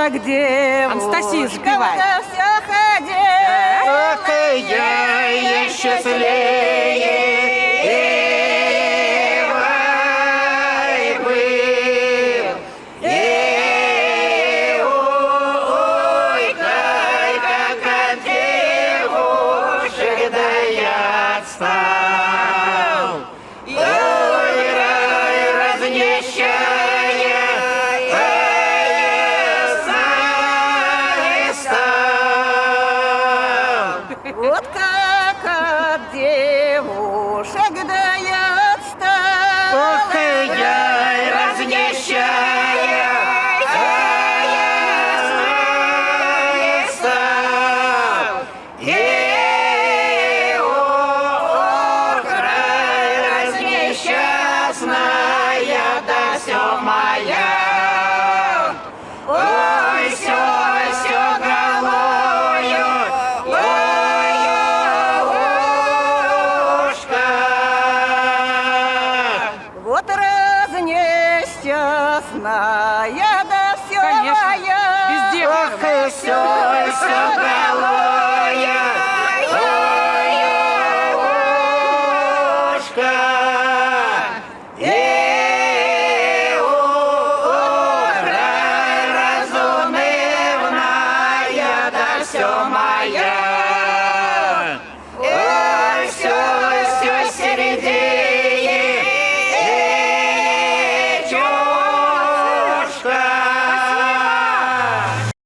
как девушка. Анастасия, запевай. Да вся ходила. Ах, я счастливее был. Ой, как от девушек, да я отстал. Ой, разнещая, Вот как от девушек, да я отстала. ох, я разнещая, стал. Ох, разнесчастная, да все моя. Ой, все голою, Вот разнесчастная, да все Конечно, моя. везде. ох, и все голою, ушка.